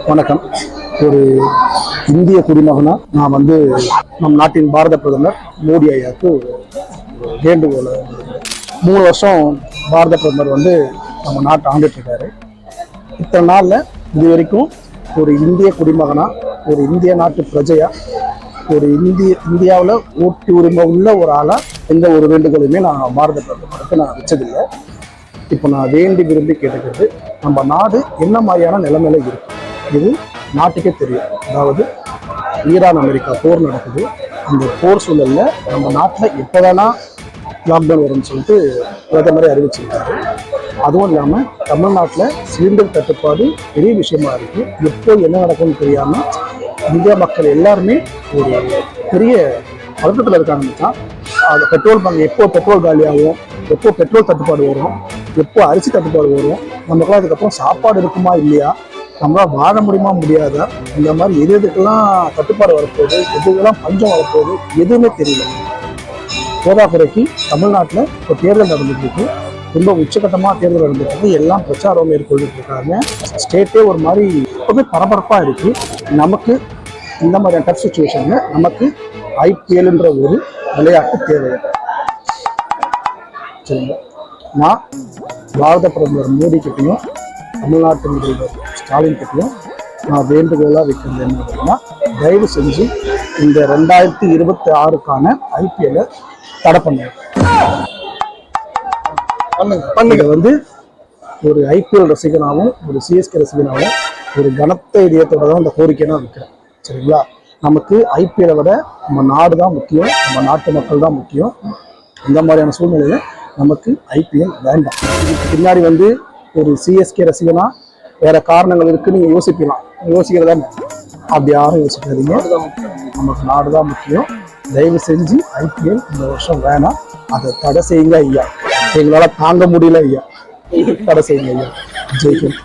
வணக்கம். ஒரு இந்திய குடிமகனா நான் நம் நாட்டின் பாரத பிரதமர் மோடி ஐயாவுக்கு வேண்டுகோள். 3 வருஷம் பாரத பிரதமர் நம்ம நாட்டை ஆண்டுட்டு இருக்காரு. இத்தனை நாளில் இது வரைக்கும் ஒரு இந்திய குடிமகனா, ஒரு இந்திய நாட்டு பிரஜையா, ஒரு இந்தியாவில் ஓட்டு உரிமை உள்ள ஒரு ஆளாக எந்த ஒரு வேண்டுகோளுமே நான் பாரத பிரதமருக்கு நான் வச்சதில்லை. இப்போ நான் வேண்டி விரும்பி கேட்டுக்கிறது, நம்ம நாடு என்ன மாதிரியான நிலைமையில இருக்கு இது நாட்டுக்கே தெரியும். அதாவது ஈரான் அமெரிக்கா போர் நடக்குது. அந்த போர் சூழல்ல நம்ம நாட்டில் எப்போ வேணா லாக்டவுன் வரும்னு சொல்லிட்டு பிரதமரை அறிவிச்சிருக்காரு. அதுவும் இல்லாமல் தமிழ்நாட்டில் சிலிண்டர் தட்டுப்பாடு பெரிய விஷயமா இருக்கு. எப்போ என்ன நடக்கும்னு தெரியாம இந்திய மக்கள் எல்லாருமே ஒரு பெரிய பதட்டத்தில் இருக்காங்க. அது பெட்ரோல் பங்க் எப்போ பெட்ரோல் காலியாகும், எப்போ பெட்ரோல் தட்டுப்பாடு வரும், எப்போ அரிசி தட்டுப்பாடு வரும், நமக்குலாம் அதுக்கப்புறம் சாப்பாடு இருக்குமா இல்லையா, நம்மளால் வாழ முடியுமா முடியாதா, இந்த மாதிரி எதுக்கெல்லாம் தட்டுப்பாடு வரப்போகுது, எதுக்கெல்லாம் பஞ்சம் வரப்போகுது எதுவுமே தெரியல. போதாக்குறைக்கு தமிழ்நாட்டில் இப்போ தேர்தல் நடந்துட்டு இருக்கு. ரொம்ப உச்சகட்டமாக தேர்தல் நடந்துட்டு இருக்கு. எல்லாம் பிரச்சாரம் மேற்கொண்டுட்டு இருக்காங்க. ஸ்டேட்டே ஒரு மாதிரி எப்பவுமே பரபரப்பாக இருக்கு. நமக்கு இந்த மாதிரியான டஃப் சுச்சுவேஷன்ல நமக்கு IPLன்ற ஒரு விளையாட்டு தேவை. சரிங்களா? நான் பாரத பிரதமர் மோடி கிட்டையும் தமிழ்நாட்டு முதல்வர் ஸ்டாலின் கிட்டையும் நான் வேண்டுகோளாக வைக்கிறது என்ன அப்படின்னா, தயவு செஞ்சு இந்த 2026க்கான IPL தடை பண்ணுங்க. ஒரு IPL ரசிகனாகவும் ஒரு CSK ரசிகனாகவும் ஒரு கனத்த இதயத்தோட தான் இந்த கோரிக்கை நான் வைக்கிறேன். சரிங்களா? நமக்கு IPL விட நம்ம நாடு தான் முக்கியம், நம்ம நாட்டு மக்கள் தான் முக்கியம். இந்த மாதிரியான சூழ்நிலையில நமக்கு IPL வேண்டாம். இதுக்கு பின்னாடி ஒரு CSK ரசிகனா வேற காரணங்கள் இருக்கு நீங்க யோசிக்கலாம். யோசிக்கிறதா? அப்படி யாரும் யோசிக்காதீங்க. நமக்கு நாடு தான் முக்கியம். தயவு செஞ்சு IPL இந்த வருஷம் வேணாம். அதை தடை செய்யுங்க ஐயா. எங்களால தாங்க முடியல ஐயா. தடை செய்யுங்க ஐயா. ஜெய்ஹிந்த்.